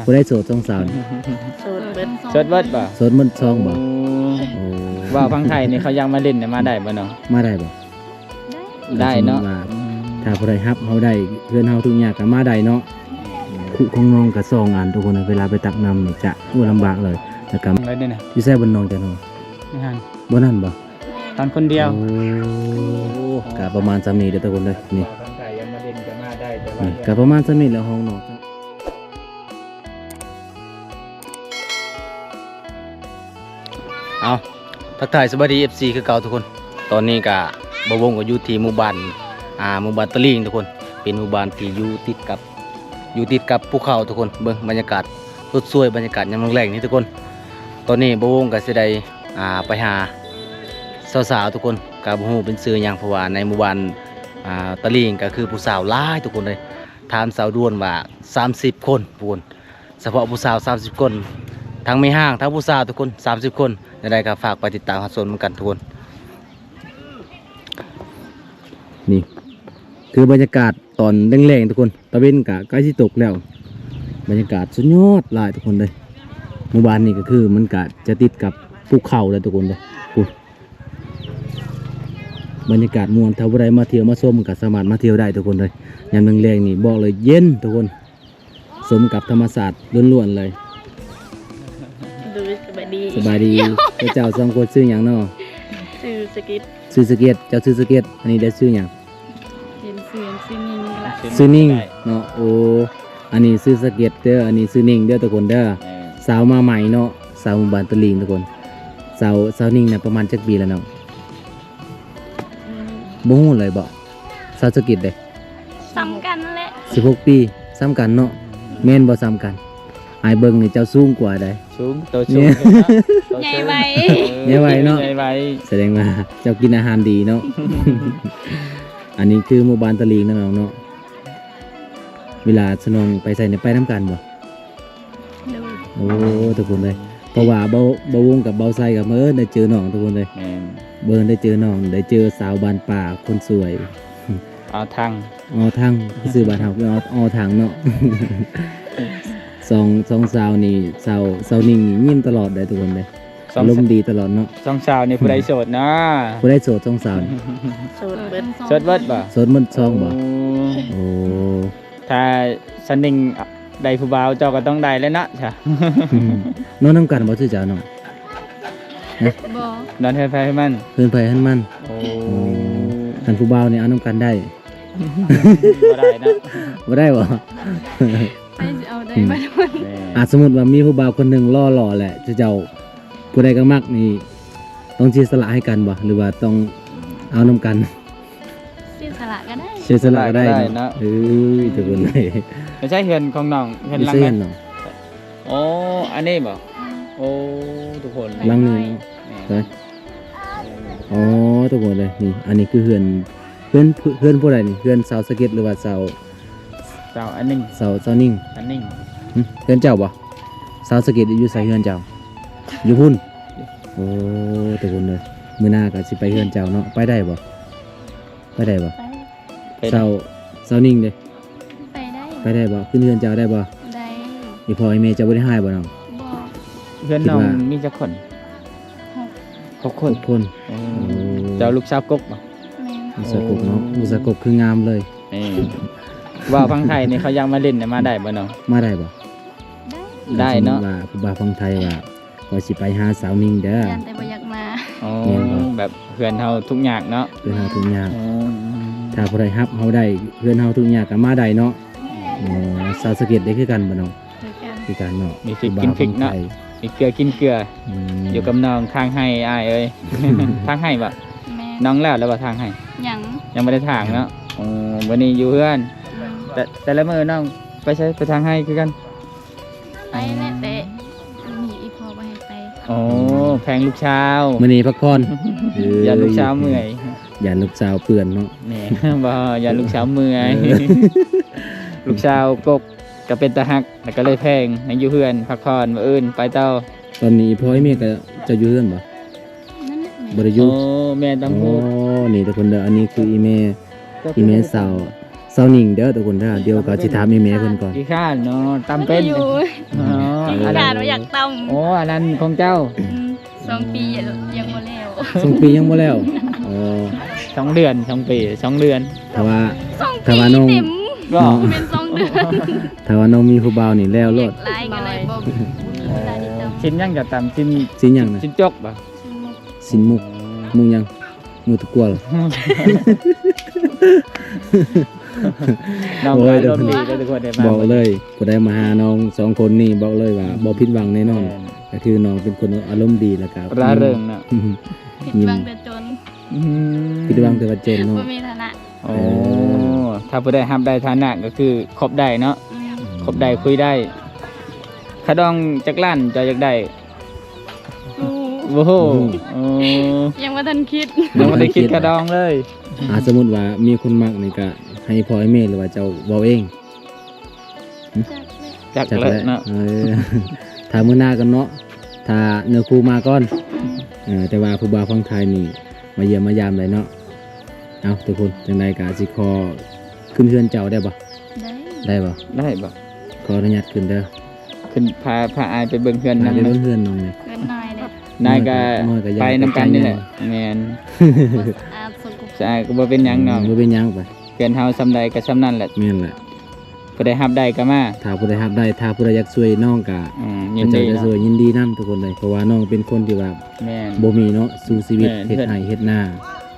ผู้ได้โสด2 สาว โสดเบิดบ่ โสดมันซองบ่โอ้ ว่าฟังไทยนี่เขายังมาเล่นเนี่ยมาได้บ่เนาะ มาได้บ่ ได้เนาะ ถ้าผู้ใดฮับเฮาได้เพื่อนเฮาทุกอย่างก็มาได้เนาะคู่ของน้องก็2 อันทุกคนเวลาไปตักน้ำนี่จะลำบากเลยแล้วก็ อะไรเนี่ยนะ อยู่แซ่บนน้องจ้ะน้อง นี่ฮะ บ่นั่นบ่ ตอนคนเดียว โอ้ก็ประมาณ3นี้เด้อทุกคนเลยนี่ ฟังไทยยังมาเล่นก็มาได้แต่ว่า ก็ประมาณ3นี้แล้วห้องน้องเอาทักทายสวัสดี FC คือเก่าทุกคนตอนนี้ก็บ่วงก็อยู่ที่หมู่บ้านหมู่บ้านตะลิงทุกคนเป็นหมู่บ้านที่อยู่ติดกับภูเขาทุกคนเบิ่งบรรยากาศสดสวยบรรยากาศยามแลงๆนี่ทุกคนตอนนี้บ่วงก็สิได้ไปหาสาวๆทุกคนก็บ่ฮู้เป็นชื่อหยังเพราะว่าในหมู่บ้านตะลิงก็คือผู้สาวหลายทุกคนเลยถามสาวด้วนว่า30 คนทุกคนเฉพาะผู้สาว30 คนทั้งไม่ห้างทั้งผู้สาวทุกคน30 คนได้ก็ฝากไปติดตามรับชมกันทุกคนนี่คือบรรยากาศตอนแรงๆทุกคนตะเวนกะใกล้ที่ตกแล้วบรรยากาศสุดยอดหลายทุกคนเลยหมู่บ้านนี้ก็คือมันกะจะติดกับภูเขาเลยทุกคนเลยบรรยากาศม่วนถ้าผู้ใดมาเที่ยวมาชมก็สามารถมาเที่ยวได้ทุกคนเลยยามแรงๆนี่บอกเลยเย็นทุกคนสมกับธรรมศาสตร์ล้วนๆเลยดูสบายดี สบายดีเจ้า2 คนซื้ออย่างเนาะ ชื่อสกิท ซื้อสเก็ตเจ้าซื้อสเก็ตอันนี้ได้ซื้ออย่าง เห็นเสียงซินิ่งละ ซื้อนิ่งเนาะโอ้อันนี้ซื้อสเก็ตเด้ออันนี้ซื้อนิ่งเด้อทุกคนเด้อสาวมาใหม่เนาะสาวหมู่บ้านตะลิงทุกคนสาวนิ่งน่ะประมาณจักปีแล้วเนาะบ่ฮู้เลยบ่สาวสเก็ตเด้ ซ้ำกันแหละ 16 ปีซ้ำกันเนาะแม่นบ่ซ้ำกันอายเบิ่งนี่เจ้าสูงกว่าได้ สูงตัวสูง ใหญ่ไว ใหญ่ไวเนาะ ใหญ่ไว แสดงว่าเจ้ากินอาหารดีเนาะ อันนี้คือหมู่บ้านตะลิงนะน้องเนาะเวลาสนองไปใส่เนี่ยไปน้ำกันบ่ ดู โอ้ทุกคนเลยเพราะว่าเบาวงกับเบาไซกับเมื่อได้เจอน้องทุกคนเลย แม่น เบิร์นได้เจอน้องได้เจอสาวบ้านป่าคนสวย เอาทาง ออทางซื้อบ้านเฮาคือออทางเนาะ สองสาวนี่สาวนิ่งนี่ยิ้มตลอดเลยทุกคนเลย สอง อารมณ์ดีตลอดเนาะ สองสาวนี่ผู้ใดโสดเนาะ ผู้ได้โสด2 สาวนี่ โสดเบิด โสดเบิดบ่ โสดมัน2บ่โอ้ ถ้าสันนิงได้ผู้บ่าวเจ้าก็ต้องได้แล้วเนาะจ้ะ น้องน้ำกันบ่ชื่อเจ้าน้อง บอ นอนเฮือนไฟให้มัน เพิ่นไปหันมัน โอ้ คันผู้บ่าวนี่เอาน้ำกันได้ บ่ได้เนาะ บ่ได้บ่ ไปสิเอาได้บ้าง แม่ สมมติว่ามีผู้บ่าวคนหนึ่งล่อแหละเจ้าผู้ใดก็มักนี่ต้องเสียสละให้กันบ่หรือว่าต้องเอาน้ำกัน เสียสละก็ได้ เสียสละก็ได้เนาะทุกคนเลย ไม่ใช่เฮือนของน้องเฮือนหลัง เสีย นั้น เนาะ โอ้อันนี้บ่โอ้ทุกคน หลังนี้ แม่ อ๋อทุกคนเลยนี่อันนี้คือเฮือนผู้ใดนี่เฮือนสาวสเก็ตหรือว่าสาว เจ้าอันนึง สาวนิ่ง อันนึง เฮือนเจ้าบ่สาวสเก็ตอยู่ใส่เฮือนเจ้าอยู่พุ่นโอ้ทุกคนเลยมื้อหน้าก็สิไปเฮือนเจ้าเนาะไปได้บ่ไปได้บ่ ไป สาวนิ่งเด้ ไปได้ ไปได้บ่ขึ้นเฮือนเจ้าได้บ่ ได้ อีพ่อไอแม่เจ้าบ่ได้ให้บ่น้อง บอ เฮือนน้องมีจักคนหกคน คน โอ้เจ้าลูกสาวกกบ่ แมน อุสกบเนาะอุสกบคืองามเลย ว่าฟังไทยนี่เขายังมาเล่นเนี่ยมาได้บ่เนาะ มาได้บ่ ได้เนาะ สมมุติว่าผู้บ่าวฟังไทยว่าก็สิไปหาสาวนิ่งเด้อ ยันแต่บ่อยากมา อ๋อ แม่นบ่ แบบเพื่อนเฮาทุกอย่างเนาะ เพื่อนเฮาทุกอย่าง อ๋อ ถ้าผู้ใดรับเฮาได้เพื่อนเฮาทุกอย่างก็มาได้เนาะอ๋อสาวสะเก็ดได้คือกันบ่น้อง คือกันคือกันเนาะ มีฟิกกินฟิกเนาะมีเกลือกินเกลือ ม อยู่กับน้องทางให้อ้ายเอ้ย ทางให้บ่ แมน น้องแล้วบ่ทางให้ หยัง ยังไม่ได้ทางเนาะอ๋อวันนี้อยู่เพื่อน อืม แต่ละมื้อน้องไปใช้ไปทางให้คือกัน ไปแน่แต่มีอีพอไปให้ไป โอ้แพงลูกชาว มื้อนี้พักผ่อนเ อย่าลูกชาวเมื่อย อย่าลูกสาวเปื้อนเนาะ แหน่ บ่อย่าลูกสาวเมื่อย ลูกสาวกกก็เป็นตาหักแล้วก็เลยแพงให้อยู่เพื่อนพักผ่อนมื้ออื่นไปเต้า ตอนนี้พ่อไอ้แม่ก็จะอยู่เฮือนบ่ นั่นแหละแม่ บ่ได้อยู่ โอ้แม่ต้อง อ๋ พูด อนี่ทุกคนเด้ออันนี้คืออีแม่สาว เซานิ่งเด้อทุกคนเด้อเดี๋ยวก็สิถามแม่ๆเพิ่นก่อน กี่ข้านเนาะตำเป็น อยู่ อ๋อ อี อัน กา นั้ ร น ว่าอยากต โอ้อันนั้นของเจ้า ำ2 ปียังบ่แล้ว สองปียังบ่แล้วอ๋อ 2 เดือน2 ปี2 เดือน ถ้าว่า 2 ถ้า ปี ว่าน้อง เต็ม ก็ เป็น2 เดือน ถ้าว่าน้องมีผู้บ่าวนี่แล้วโลด ลายก็เลยบ่มีเวลาที่ตำ ชิ้นยังจะตำชิ้น สิหยังน่ะ ชิ้นจกบ่ ชิมุก สินมุกมุงยังมุตะกัวเหรอ น้อง โอ้ ก็ ย อารมณ์ดีแล้วทุกคนได้มา บอกเลยผู้ใดมาหาน้องสองคนนี่บอกเลยว่าบ่ผิดหวังแน่นอนก็คือน้องเป็นคนอารมณ์ดีแล้วก็ ร่าเริงน่ะ ผิดหวังแต่จน อืม ผิดหวังแต่ว่าเจนเนาะ บ่มีฐานะ โอ้ถ้าผู้ใดรับได้ฐานะก็คือครบได้เนาะ อืม ครบได้คุยได้ขาดองจักล้านจะอยากได้ รู้ โอ้โหโอ้ ยังบ่ทันคิด ยังไม่ได้คิดขาดองเลย สมมุติว่ามีคนมักนี่ก็ให้พ่อให้แม่หรือว่าเจ้าเว้าเอง จักเลย จักเลยเนาะ ถ้ามื้อหน้ากันเนาะถ้าเนื้อคู่มาก่อนแต่ว่าผู้บ่าวฝั่งไทยนี่มาเยี่ยมมายามได้เนาะเอาทุกคนจังไดก็สิขอขึ้นเฮือนเจ้าได้บ่ ได้ ได้บ่ ได้บ่ ขออนุญาตขึ้นเด้อ ขึ้นพาอายไปเบิ่งเพื่อน ไป นำ เบิ่งเฮือนน้องนี่ เกินหน่อยเด้ นายก็ น้อยก็ยาก ไปนำกันนี่แหละแม่น อาสกุ ใช่ก็บ่เป็นหยังน้อง บ่เป็นหยังไป เกินเฮาซำใดก็ซำนั้นแหละ แม่นแหละ ผู้ใดรับได้ก็มา ถ้าผู้ใดรับได้ถ้าผู้ใดอยากช่วยน้องก็ ยินดี จะ เนาะ ช่วยยินดีนํทุกคนเลยเพราะว่าน้องเป็นคนที่ว่า แม่น บ่มีเนาะสู่ชีวิต แม่น เฮ็ดไร่เฮ็ดนา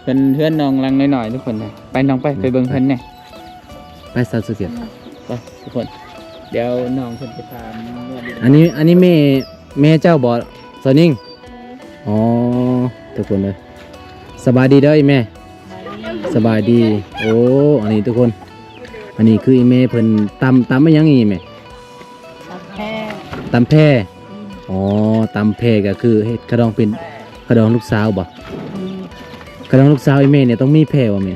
เพื่อนน้องลังน้อยๆทุกคนเลยไปน้องไปเบิ่งเพิ่นแหน่ ไปซาสุเกีย ไปทุกคน เดี๋ยวน้องเพิ่นไปถามว่าดี อันนี้แม่เจ้าบ่สนิ่งอ๋อทุกคนเลยสบายดีเด้ออีแม่สบายดีโอ้อันนี้ทุกคน อันนี้คืออีแม่เพิ่นตำมาหยังอีแม่ตำแพร่อ๋อตำแพร่ก็คือเฮ็ดขะดองเป็นขะดองลูกสาวบ่ขะดองลูกสาวอีแม่เนี่ยต้องมีแพร่บ่แม่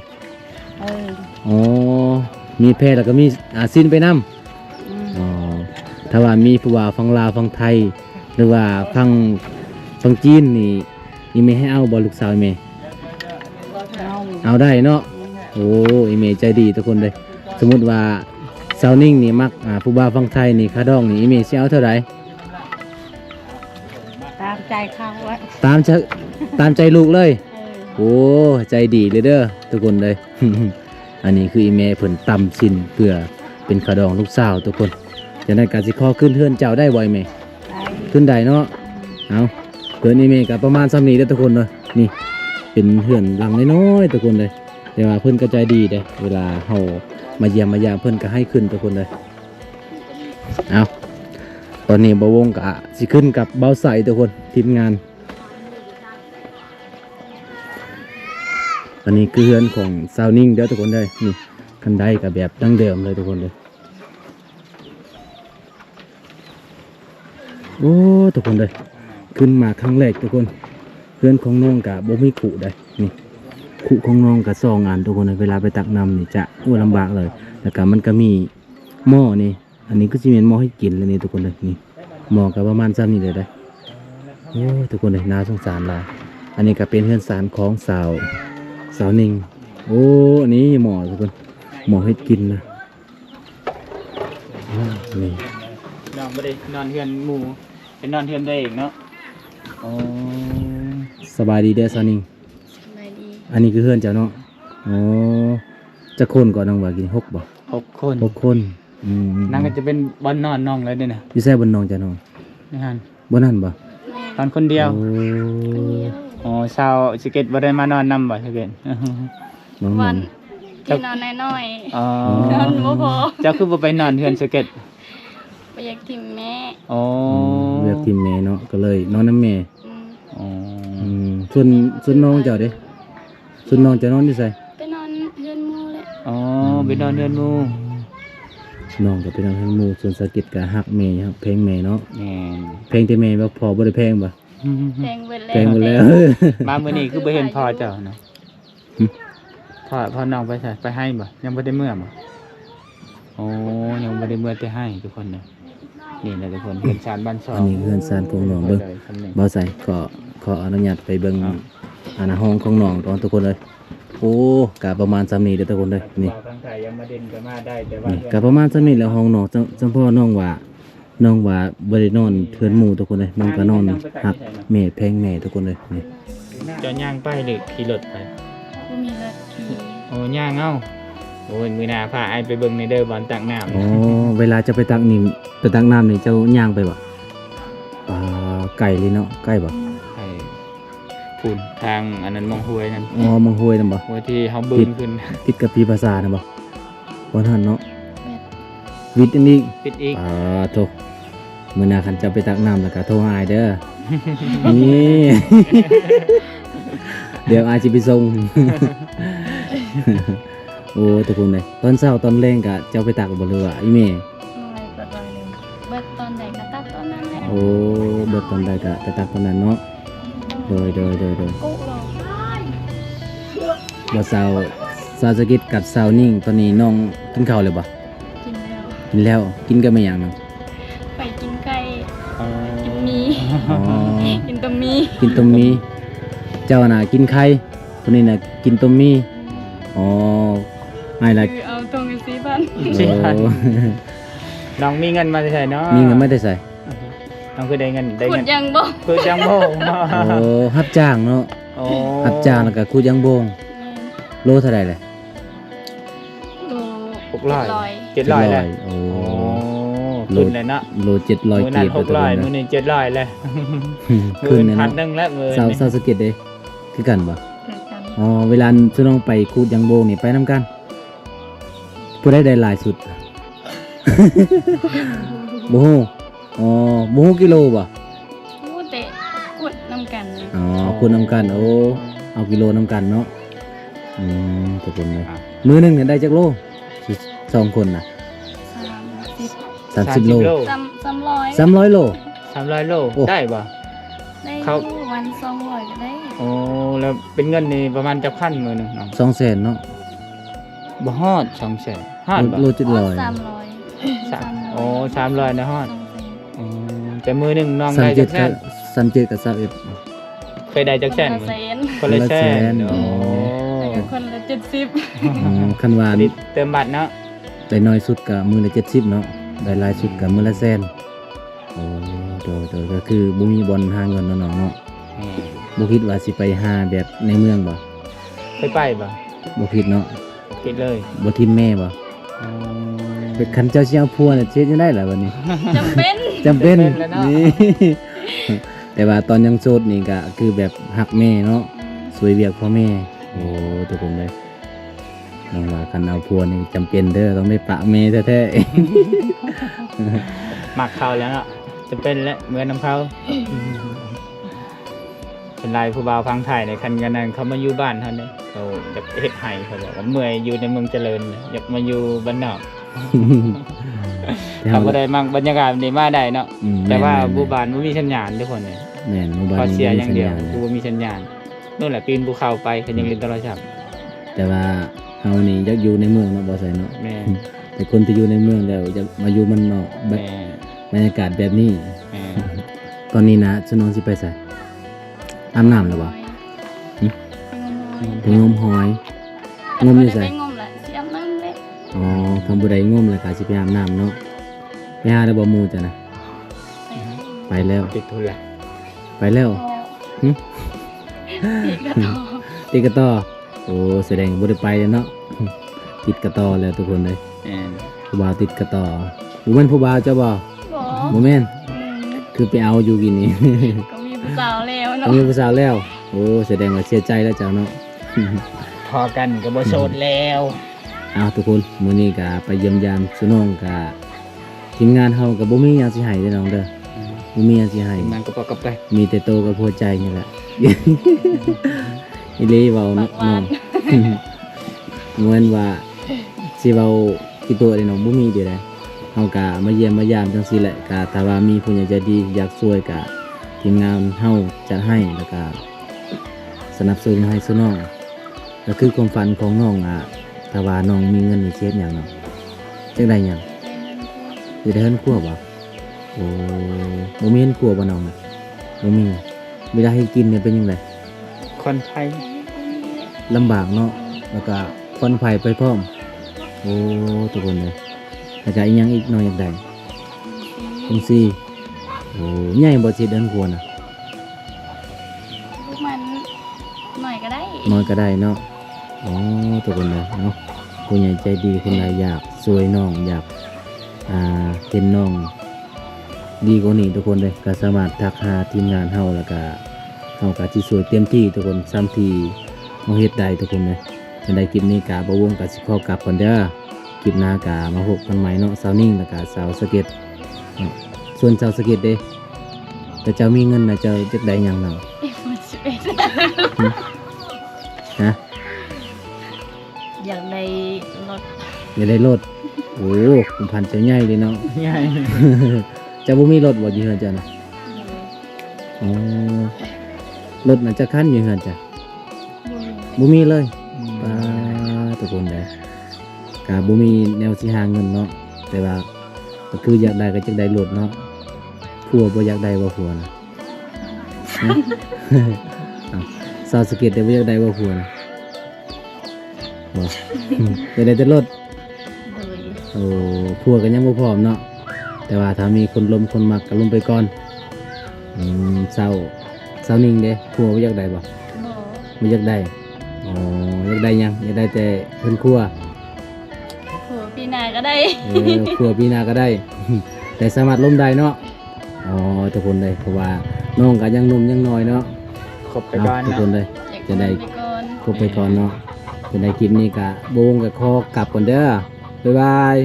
อ๋อมีแพร่แล้วก็มีสิ้นไปนํอ๋อถ้าว่ามีผู้ว่าฝั่งลาวฝั่งไทย หรือว่าฝั่งจีนนี่อีเมให้เอาบอลลูกสาวอีเมเอาได้เนาะโอ้อีเมใจดีทุกคนเลยสมมุติว่าสาวนิ่งนี่มักผู้บ่าวฝั่งไทยนี่ค่าดองนี่อีเมสิเอาเท่าไหร่ ตามใจเขาไว้ ตามใจลูกเลย เออ โอ้ใจดีเลยเด้อทุกคนเลย อันนี้คืออีเมเพิ่นตำสินเพื่อเป็นค่าดองลูกสาวทุกคนจะได้การสิขอขึ้นเฮือนเจ้าได้บ่อยไหม ได้ ขึ้นได้เนาะเอาเฮือนอีเมกับประมาณซ้ำนี้เด้อทุกคนเลยนี่เป็นเฮือนหลังน้อยๆทุกคนเลยแต่ว่าเพิ่นก็ใจดีเด้เวลาเฮามาเยี่ยมมายามเพิ่นก็ให้ขึ้นทุกคนเลยเอาตอนนี้บ่วงก็สิขึ้นกับเบาใสทุกคนทีมงาน อันนี้คือเฮือนของซาวนิ่งเด้อทุกคนเลยนี่คันไดกับแบบดั้งเดิมเลยทุกคนเลยโอ้ทุกคนเลยขึ้นมาครั้งแรกทุกคนเฮือนของน้องกับบ่มีขู่ได้นี่ขู่ของน้องกับซองงานทุกคนเลยเวลาไปตักน้ำนี่จะลำบากเลยแล้วก็มันก็มีหม้อนี่อันนี้ก็จะเป็นหม้อให้กินเลยนี่ทุกคนเลยนี่หม้อกับประมาณซ้ำนี่เลยได้โอ้ทุกคนเลยน่าสงสารหลายอันนี้ก็เป็นเฮือนสารของสาวนิ่งโอ้อันนี้หม้อทุกคนหม้อให้กินนะนี่ น้องบ่ได้นอนเฮือนหมู่เป็นนอนเฮือนตัวเองเนาะอ๋อ สบายดีเด้อสาวนิ่ง สบายดี อันนี้คือเฮือนเจ้าเนาะอ๋อจะคนก่อนน้องว่ากินหกบ่ 6 คน 6 คนนั่นก็จะเป็นบอนนอนน้องเลยเด้อนะ อยู่แซ่บนน้องจ้ะน้อง นี่ฮัน บ่นั่นบ่ แม่ ตอนคนเดียว โอ้ คนเดียว อ๋อชาวสเก็ตบ่ได้มานอนนำบ่สเก็ต น้อง วันที่นอนน้อย อ๋อน อนบ่พอ เจ้าคือบ่ไปนอนเฮือนสเก็ต ไปอยากทิมแม่ อ๋อ เลือกทีมแม่เนาะก็เลยนอนน้ำแม่ อืม อ๋อ ส่วนน้องเจ้าเด้ส่วนน้องจะนอนอยู่ไส ไปนอนเรือนหมู่แหละ อ๋อไปนอนเฮือนหมู่ น้องก็ไปนอนให้หมู่ส่วนสะกิดก็ฮักแม่ครับเพลงแม่เนาะ แม่น เพลงแต่แม่บ่พอบ่ได้เพลงบ่ แพงเบิดแล้ว เพลงหมดแล้ว มามื้อนี้คือบ่เห็นพ่อเจ้าเนาะ หึ พ่อน้องไปใส่ไปให้บ่ยังบ่ได้เมื่อบ่โอ้ยังบ่ได้เมื่อแต่ให้ทุกคนนะนี่แหละทุกคนเพิ่นชานบ้านซอ อันนี้คือเฮือนซานของน้องเบิ่ง บ่ใส่ขออนุญาตไปเบิ่งห้องของน้องตอนทุกคนเลย โอ้กะประมาณซ้ำนี้เด้อทุกคนเลยนี่ ทางไทยยัง มาเด่นก็มาได้แต่ว่า ก็ประมาณซั่นนี้แหละห้องน้องจังพ่อน้องว่าบ่ได้นอนเทือนหมู่ทุกคนเลยน้องก็นอนหักแม่แพงแม่ทุกคนเลยนี่ จะย่างไปหรือขี่รถไป กูมีรถขี่ โอ้ย่างเอ้าโอ้ยมือหน้าพาไอไปเบิ่งในเด้อบอลตักน้ำ อ๋อเวลาจะไปตักนี่ไปตักน้ำนี่เจ้าย่างไปบ่ปลาไก่เลยเนาะไก่บ่ ไอ้ฝุ่นทางอันนั้นมองห้วยนั่น อ๋อมังห้วยนำบ่ ห้วยที่เฮาบึ้งขึ้น ติดกับปีภาษานะบ่บ่ทันเนาะวิทย์อันนี้ ปิดอีก โทมื้อหน้าคันจะไปตักน้ำแล้วก็โทรหาอ้ายเด้อ นี่ เดี๋ยวอายสิไปส่ง โอ้ทุกคนเลยตอนเช้าตอนแลงก็เจ้าไปตักบ่หรือว่าอีแม่ ลอยก็ลอยเลยเบิดตอนใดก็ตัดตอนนั้นแหละ โอ้เบิดตอนใดก็ไปตักตอนนั้นเนาะโดย กุลง บ่สาวสกิดกับสาวนิ่งตอนนี้น้องกินข้าวเลยบ่ กินแล้ว กินกับไม่หยังเนาะ ไปกินไก่กินหมี อ๋อ กินต้มหมี กินต้มมีเจ้าน่ะกินไข่คนนี้น่ะกินต้มมีอ๋อไม่ล่ะ คือเอาตรงกันสิพัน โอ้ น้องมีเงินมาใช่เนาะ มีเงินไม่ได้ใส่ น้องคือได้เงินได้ ขุ เงิ ด น ยังบ่ คือจังโบ โอ้รับจ้างเนาะ โอ้ รับจ้างแล้วก็คูดยังโบงโลเท่าไหร่เลย โล 700เลย โอ้ โอ้ขึ้นเลยเนาะ โล700 มื้อ กี นั้น บตัว 600มื้อนี้700เลย ขึ้นเลย พัน เนาะ นึงแล้วมื้อ สาว นี้ สเก็ตเด้คือกันบ่ คือกัน อ๋อเวลาสุน้องไปคูดยังโบงนี่ไปนํกันผู้ได้หลายสุด บ่ฮู้อ๋อบ่ฮู้กิโลบ่ พูดแต่กดนำกันเลย อ๋อคูดนํกันโอ้เอากิโลนํกันเนาะทุกคนเลยมื้อหนึงเนี่ยได้จักโลสองคนน่ะ 30 โล 300 300 โล 300 โล โอ้ ได้บ่ ได้ เขา วัน200ก็ได้ โอ้แล้วเป็นเงินนี่ประมาณจักพันมื้อหนึงเนาะ 200,000เนาะ บ่ฮอด200,000ฮอดบ่ โล 300 โอ้300นะฮอดอืมแต่มื้อหนึงน้องได้จักแสน 37กับ21 เคยได้จักแสน คนละแสน คนละแสน คนละแสน โอ้ แต่ก็คนละ70 อ๋อคันว่า ดิเติมบัตรเนาะ ได้น้อยสุดก็มื้อละ70เนาะได้หลายสุดก็มื้อละแสนโอ้โดก็คือบ่มีบ่อนหาเงินเนาะน้องเนาะบ่คิดว่าสิไปหาแบบในเมืองบ่ เคยไปบ่ บ่คิดเนาะ คิดเลย บ่ทิมแม่บ่เป็นคันเจ้าสิเอาผัวน่ะเฮ็ดจังได๋ล่ะบัดนี้ จำเป็น จำเป็น จำเป็นแล้วเนาะ นี่ แต่ว่าตอนยังโสดนี่ก็คือแบบหักแม่เนาะสวยเวียกพ่อแม่โอ้ทุกคนเลยน้องว่าคันเอาผัวนี่จำเป็นเด้อต้องได้ปะแม่แท้ หมักเขาแล้วเนาะจะเป็นและเหมือนน้ำเขาเป็นไรผู้บ่าวฟังไทยในคันกันนั้นเขามาอยู่บ้านเขาเนี่ยเขาจะเฮ็ดไห้เขาบอกว่าเมื่อยอยู่ในเมืองเจริญเนี่ยอยากมาอยู่บ้านนอก ๆ เขาบ่ได้มั่งบรรยากาศนี่มาได้เนาะ อืม แต่ว่า ม่นๆ บูบานบ่มีสัญญาณทุกคนเนี่ย แม่นหมู่บ้าน พอ นี้ เสียอย่างเดียว มีสัญญาณ กูบ่มีสัญญาณนู่นแหละปีนภูเขาไปก็ยังเล่นโทรศัพท์ แต่ว่าเฮานี่อยากอยู่ในเมืองเนาะบ่ใส่เนาะ แม่ แต่คนที่อยู่ในเมืองแล้วอยากมาอยู่มันนอกแบ แม่ บบรรยากาศแบบนี้ แม่ ตอนนี้นะสนองสิไปใส่อาบน้ำแล้วบ่ ไปงมหอยงมอยู่ไส ไปงมแหละสิอาบน้ำเลย อ๋อคำบุไดงมแล้วก็สิไปอาบน้ำเนาะไปหาได้บ่หมู่จ้ะนะไปแล้ว ติดทุนละ ไปแล้ว หึ อีกก็ต่อ ติดกระต่อโอ้แสดงบ่ได้ไปแล้วเนาะ ติดกระต่อแล้วทุกคนเลย แม่น ผู้บ่าวติดกระต่อบ่แม่นผู้บ่าวเจ้าบ่ บ่ บ่แม่น อืม คือไปเอาอยู่กินนี่ ก็มีผู้สาวแล้ว เอา เนาะ มีผู้สาวแล้ว โอ้แสดงว่าเสียใจแล้วเจ้าเนาะ พอกันก็บ่โสดแล้ว เอาทุกคนมื้อนี้ก็ไปเยี่ยมยามสุน้องก็ทีมงานเฮาก็บ่มีหยังสิให้เด้อน้องเด้อบ่มีหยังสิให้ มันก็ปอกกับไป มีแต่โตกับหัวใจนี่แหละ อีหลีเว้า ปา เนาะ กห น้ วา อน ง เหมือนว่าสิเว้ากี่ตัวนี่น้องบ่มีเด้อเฮาก็มาเยี่ยมมายามจังซี่แหละก็ถ้าว่ามีผู้ใหญ่ใจดีอยากช่วยก็ทีมงานเฮาจัดให้แล้วก็สนับสนุนให้ซุน้องก็คือความฝันของน้องถ้าว่าน้องมีเงินนี่สิเฮ็ดหยังเนาะจักได้หยังสิได้เฮือนครัวบ่โอ้บ่มีเฮือนครัวบ่น้องน่ะบ่มีเวลาให้กินเนี่ยเป็นจังได คนไทย ลำบากเนาะแล้วก็ควันไฟไปพร้อม โอ้ทุกคนเลยแล้วก็อีกยังอีกหน่อยอยากได้คุมซีโอ้ใหญ่บ่สิเดินควรน่ะ ลูกมันหน่อยก็ได้ น้อยก็ได้เนาะอ๋อทุกคนเลยเนาะผู้ใหญ่ใจดีคนใดอยากช่วยน้องอยากเห็นน้องดีกว่านี้ทุกคนเลยก็สามารถทักหาทีมงานเฮาแล้วก็เฮาก็สิช่วยเต็มที่ทุกคนซ้ำที่เฮาเฮ็ดได้ทุกคนเลยจังได๋คลิปนี้ก็บ่วงก็สิขอกลับก่อนเด้อคลิปหน้าก็มาพบกันใหม่เนาะสาวนิ่งแล้วก็สาวสะเก็ตเนาะส่วนสาวสะเก็ตเด้แต่เจ้ามีเงินน่ะเจ้าจักได้หยังเนาะ ฮะ อยากได้รถ อย่าได้รถโอ้คุณพันเจ้าใหญ่เลยเนาะ ใหญ่ เจ้าบ่มีรถบ่อยู่เฮือนเจ้าน่ะอ๋อรถน่ะจะคันอยู่เฮือนจ้ะบ่มีเลยปาทุกคนเลยก็บ่มีแนวสิหาเงินเนาะแต่ว่าก็คืออยากได้ก็จักได้รถเนาะผัวบ่อยากได้บ่ผัวน่ะฮะ อ้าวสาวสะเก็ตได้บ่อยากได้บ่ผัวน่ะบ่อยากได้แต่รถ เลย โอ้ผัวก็ยังบ่พร้อมเนาะแต่ว่าถ้ามีคนลมคนมักก็ลมไปก่อนเศร้านิ่งเด้ผัวบ่อยากได้บ่ บ่ บ่อยากได้อ๋ออยากได้หยังอยากได้แต่เพิ่นครัว ผัวปีหนาก็ได้ ครัวปีหน้าก็ได้ แต่สามารถล้มได้เนาะอ๋อทุกคนเลยเพราะว่าน้องก็ยังหนุ่มยังน้อยเนาะ ครบไปก่อน ทุก เนาะ คนเลย อยาก จะได้ ไปก่อน ครบไปก่อนเนาะจะได้คลิปนี้ก็บ่วงก็ขอกลับก่อนเด้อบ๊ายบาย